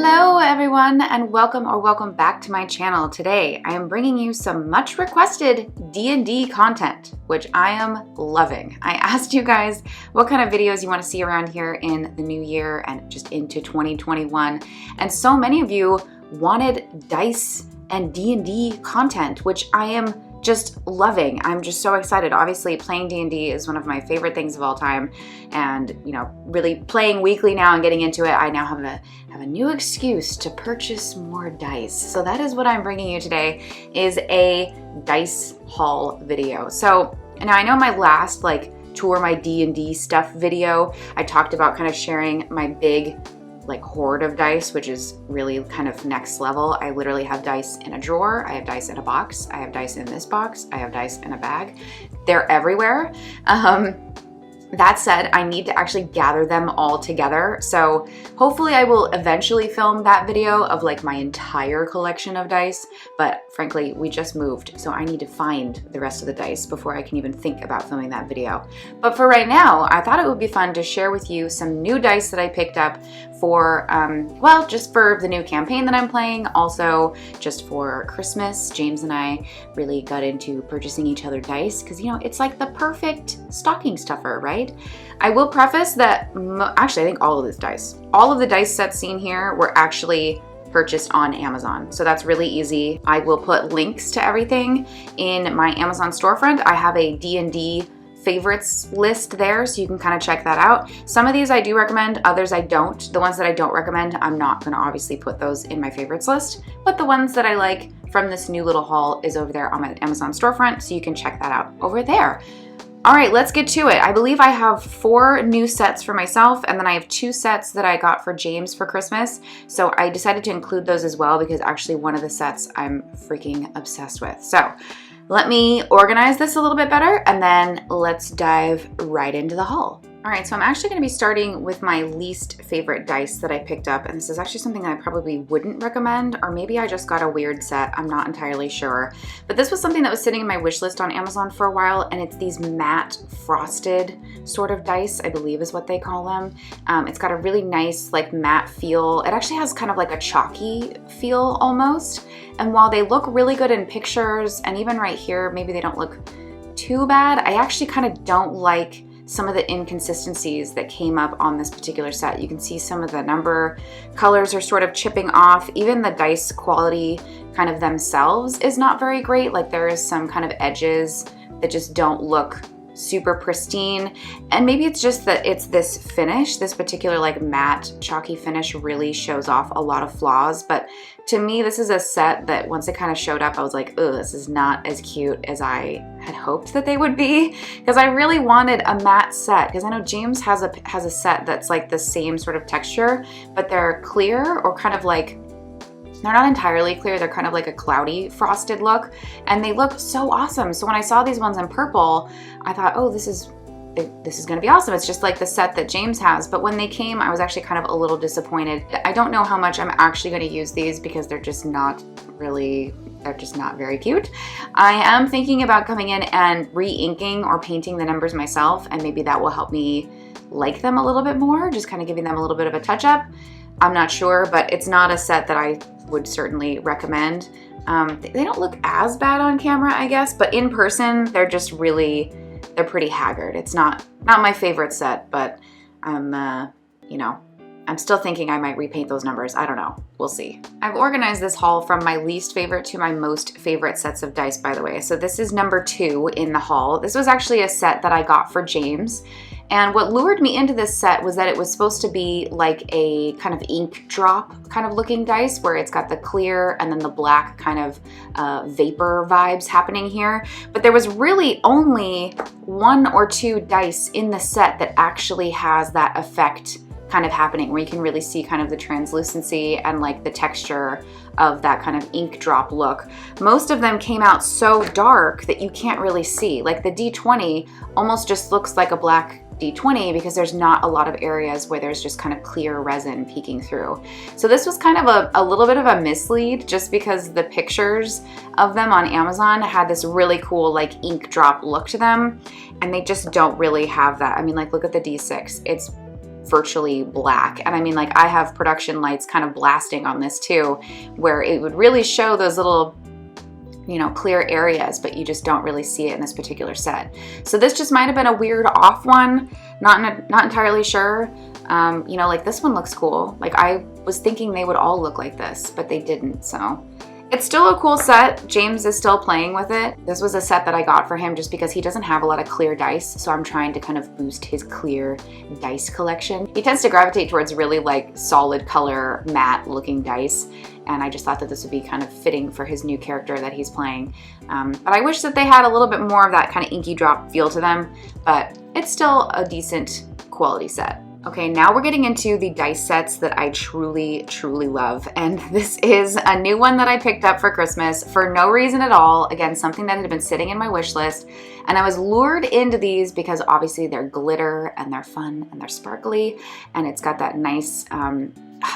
Hello everyone and welcome back to my channel. Today I am bringing you some much requested D&D content, which I am loving. I asked you guys what kind of videos you want to see around here in the new year and just into 2021, and so many of you wanted dice and D&D content, which I am just loving. I'm just so excited. Obviously, playing D&D is one of my favorite things of all time, and really playing weekly now and getting into it, I now have a new excuse to purchase more dice. So that is what I'm bringing you today, is a dice haul video. So now I know my last tour my D&D stuff video, I talked about kind of sharing my big hoard of dice, which is really kind of next level. I literally have dice in a drawer, I have dice in a box, I have dice in this box, I have dice in a bag. They're everywhere. That said, I need to actually gather them all together. So hopefully I will eventually film that video of my entire collection of dice. But frankly, we just moved, so I need to find the rest of the dice before I can even think about filming that video. But for right now, I thought it would be fun to share with you some new dice that I picked up for, just for the new campaign that I'm playing. Also, just for Christmas, James and I really got into purchasing each other dice because, it's like the perfect stocking stuffer, right? I will preface that, actually, I think all of the dice sets seen here were actually purchased on Amazon. So that's really easy. I will put links to everything in my Amazon storefront. I have a D&D favorites list there, so you can kind of check that out. Some of these I do recommend, others I don't. The ones that I don't recommend, I'm not going to obviously put those in my favorites list, but the ones that I like from this new little haul is over there on my Amazon storefront, so you can check that out over there. All right, let's get to it. I believe I have 4 new sets for myself, and then I have 2 sets that I got for James for Christmas. So I decided to include those as well because actually one of the sets I'm freaking obsessed with. So let me organize this a little bit better, and then let's dive right into the haul. All right, so I'm actually going to be starting with my least favorite dice that I picked up, and this is actually something I probably wouldn't recommend, or maybe I just got a weird set, I'm not entirely sure. But this was something that was sitting in my wish list on Amazon for a while, and it's these matte frosted sort of dice, I believe is what they call them. It's got a really nice matte feel. It actually has kind of a chalky feel almost, and while they look really good in pictures, and even right here, maybe they don't look too bad, I actually kind of don't like some of the inconsistencies that came up on this particular set. You can see some of the number colors are sort of chipping off. Even the dice quality kind of themselves is not very great. There is some kind of edges that just don't look super pristine, and maybe it's just that it's this finish, this particular matte chalky finish really shows off a lot of flaws. But to me, this is a set that once it kind of showed up, I was like, oh, this is not as cute as I had hoped that they would be, because I really wanted a matte set, because I know James has a set that's the same sort of texture, but they're clear, or kind of they're not entirely clear, they're kind of a cloudy frosted look, and they look so awesome. So when I saw these ones in purple, I thought, oh, this is gonna be awesome. It's just the set that James has. But when they came, I was actually kind of a little disappointed. I don't know how much I'm actually gonna use these because they're just not very cute. I am thinking about coming in and re-inking or painting the numbers myself, and maybe that will help me like them a little bit more, just kind of giving them a little bit of a touch up. I'm not sure, but it's not a set that I would certainly recommend. They don't look as bad on camera, I guess, but in person, they're pretty haggard. It's not my favorite set, but I'm still thinking I might repaint those numbers. I don't know. We'll see. I've organized this haul from my least favorite to my most favorite sets of dice, by the way. So this is number 2 in the haul. This was actually a set that I got for James. And what lured me into this set was that it was supposed to be a kind of ink drop kind of looking dice, where it's got the clear and then the black kind of vapor vibes happening here. But there was really only 1 or 2 dice in the set that actually has that effect kind of happening, where you can really see kind of the translucency and the texture of that kind of ink drop look. Most of them came out so dark that you can't really see. The D20 almost just looks like a black D20 because there's not a lot of areas where there's just kind of clear resin peeking through. So this was kind of a little bit of a mislead, just because the pictures of them on Amazon had this really cool ink drop look to them, and they just don't really have that. I mean, look at the D6. It's virtually black. And I mean, like, I have production lights kind of blasting on this too, where it would really show those little, you know, clear areas, but you just don't really see it in this particular set. So this just might have been a weird off one, not entirely sure. You know, like this one looks cool. Like I was thinking they would all look like this, but they didn't, so. It's still a cool set. James is still playing with it. This was a set that I got for him just because he doesn't have a lot of clear dice, so I'm trying to kind of boost his clear dice collection. He tends to gravitate towards really like solid color, matte looking dice, and I just thought that this would be kind of fitting for his new character that he's playing. But I wish that they had a little bit more of that kind of inky drop feel to them, but it's still a decent quality set. Okay, now we're getting into the dice sets that I truly, truly love. And this is a new one that I picked up for Christmas for no reason at all. Again, something that had been sitting in my wish list. And I was lured into these because obviously they're glitter and they're fun and they're sparkly. And it's got that nice,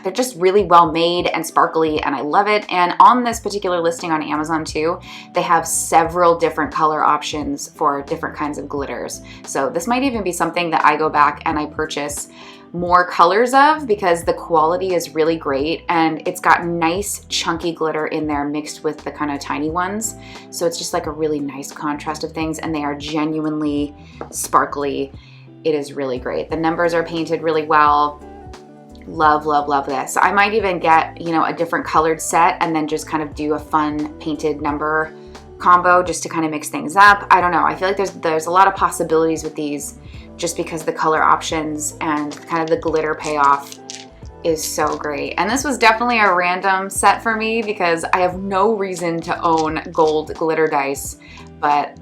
they're just really well made and sparkly and I love it. And on this particular listing on Amazon too, they have several different color options for different kinds of glitters. So this might even be something that I go back and I purchase more colors of because the quality is really great and it's got nice chunky glitter in there mixed with the kind of tiny ones. So it's just like a really nice contrast of things and they are genuinely sparkly. It is really great. The numbers are painted really well. Love, love, love this. So I might even get, you know, a different colored set and then just kind of do a fun painted number combo just to kind of mix things up. I don't know. I feel like there's a lot of possibilities with these just because the color options and kind of the glitter payoff is so great. And this was definitely a random set for me because I have no reason to own gold glitter dice, but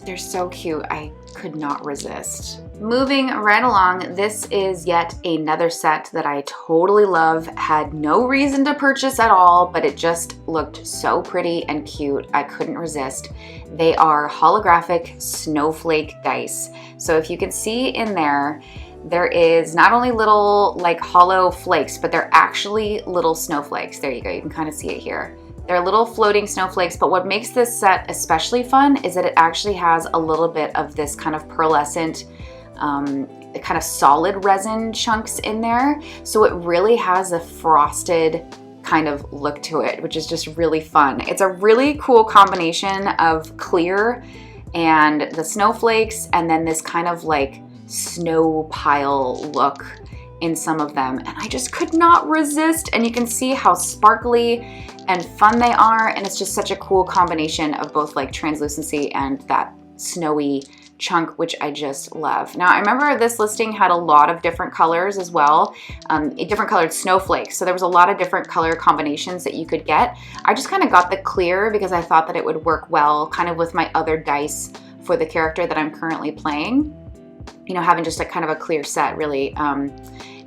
they're so cute. I could not resist. Moving right along, this is yet another set that I totally love. Had no reason to purchase at all, but it just looked so pretty and cute. I couldn't resist. They are holographic snowflake dice. So if you can see in there, there is not only little like hollow flakes, but they're actually little snowflakes. There you go, you can kind of see it here. They're little floating snowflakes, but what makes this set especially fun is that it actually has a little bit of this kind of pearlescent, kind of solid resin chunks in there. So it really has a frosted kind of look to it, which is just really fun. It's a really cool combination of clear and the snowflakes and then this kind of like snow pile look in some of them. And I just could not resist. And you can see how sparkly and fun they are. And it's just such a cool combination of both like translucency and that snowy chunk, which I just love. Now, I remember this listing had a lot of different colors as well, different colored snowflakes. So there was a lot of different color combinations that you could get. I just kind of got the clear because I thought that it would work well kind of with my other dice for the character that I'm currently playing. You know, having just a kind of a clear set really,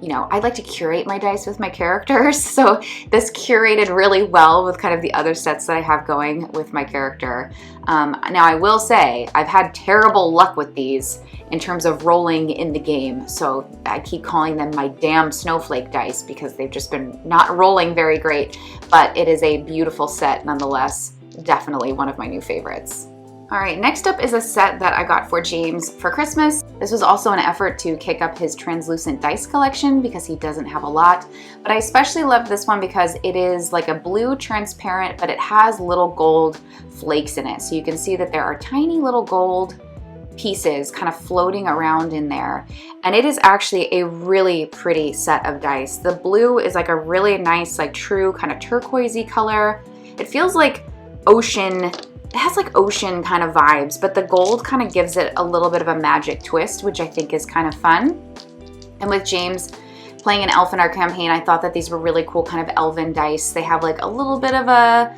you know, I like to curate my dice with my characters. So this curated really well with kind of the other sets that I have going with my character. Now I will say I've had terrible luck with these in terms of rolling in the game. So I keep calling them my damn snowflake dice because they've just been not rolling very great, but it is a beautiful set nonetheless. Definitely one of my new favorites. All right, next up is a set that I got for James for Christmas. This was also an effort to kick up his translucent dice collection because he doesn't have a lot. But I especially love this one because it is like a blue transparent, but it has little gold flakes in it. So you can see that there are tiny little gold pieces kind of floating around in there. And it is actually a really pretty set of dice. The blue is like a really nice, like true kind of turquoisey color. It feels like ocean. It has like ocean kind of vibes, but the gold kind of gives it a little bit of a magic twist, which I think is kind of fun. And with James playing an elf in our campaign, I thought that these were really cool kind of elven dice. They have like a little bit of a,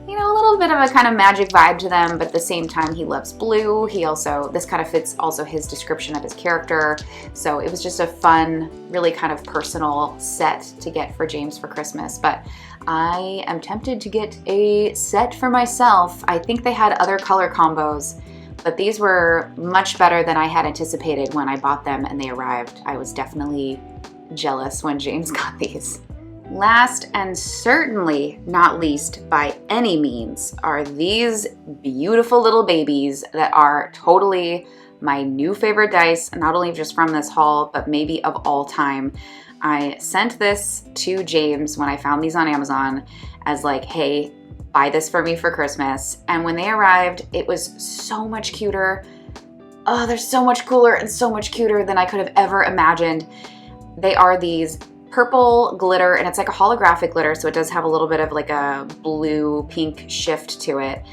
you know, a little bit of a kind of magic vibe to them, but at the same time, he loves blue. He also, this kind of fits also his description of his character. So it was just a fun, really kind of personal set to get for James for Christmas. But I am tempted to get a set for myself. I think they had other color combos, but these were much better than I had anticipated when I bought them and they arrived. I was definitely jealous when James got these. Last and certainly not least by any means are these beautiful little babies that are totally my new favorite dice, not only just from this haul, but maybe of all time. I sent this to James when I found these on Amazon as like, hey, buy this for me for Christmas. And when they arrived, it was so much cuter. Oh, they're so much cooler and so much cuter than I could have ever imagined. They are these purple glitter, and it's like a holographic glitter, so it does have a little bit of like a blue pink shift to it.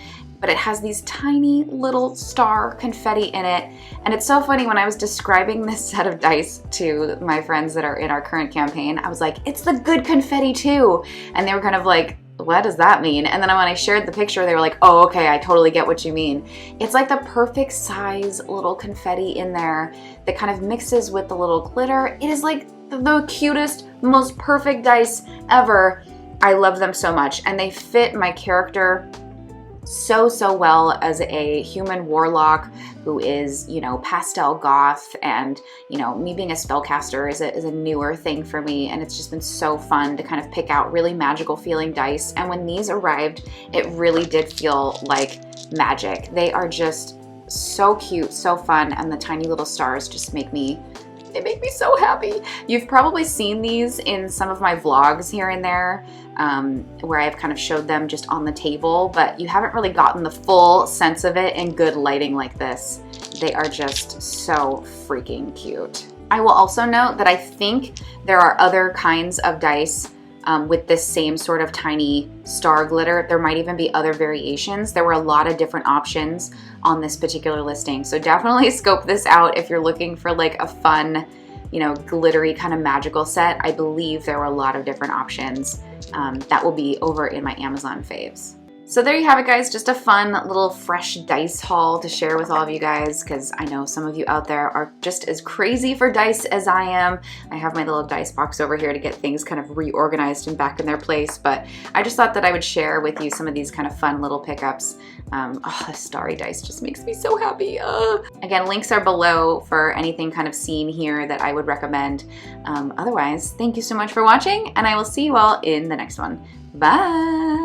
But it has these tiny little star confetti in it. And it's so funny, when I was describing this set of dice to my friends that are in our current campaign, I was like, it's the good confetti too. And they were kind of like, what does that mean? And then when I shared the picture, they were like, oh, okay, I totally get what you mean. It's like the perfect size little confetti in there that kind of mixes with the little glitter. It is like the cutest, most perfect dice ever. I love them so much, and they fit my character so well as a human warlock who is, you know, pastel goth, and, you know, me being a spellcaster is a newer thing for me, and it's just been so fun to kind of pick out really magical feeling dice. And when these arrived, it really did feel like magic. They are just so cute, so fun, and the tiny little stars just make me so happy. You've probably seen these in some of my vlogs here and there, where I've kind of showed them just on the table, but you haven't really gotten the full sense of it in good lighting like this. They are just so freaking cute. I will also note that I think there are other kinds of dice with this same sort of tiny star glitter. There might even be other variations. There were a lot of different options on this particular listing, so definitely scope this out if you're looking for like a fun, you know, glittery kind of magical set. I believe there were a lot of different options. That will be over in my Amazon faves. So there you have it, guys. Just a fun little fresh dice haul to share with all of you guys, because I know some of you out there are just as crazy for dice as I am. I have my little dice box over here to get things kind of reorganized and back in their place, but I just thought that I would share with you some of these kind of fun little pickups. Oh, the starry dice just makes me so happy. Again, links are below for anything kind of seen here that I would recommend. Otherwise, thank you so much for watching, and I will see you all in the next one. Bye!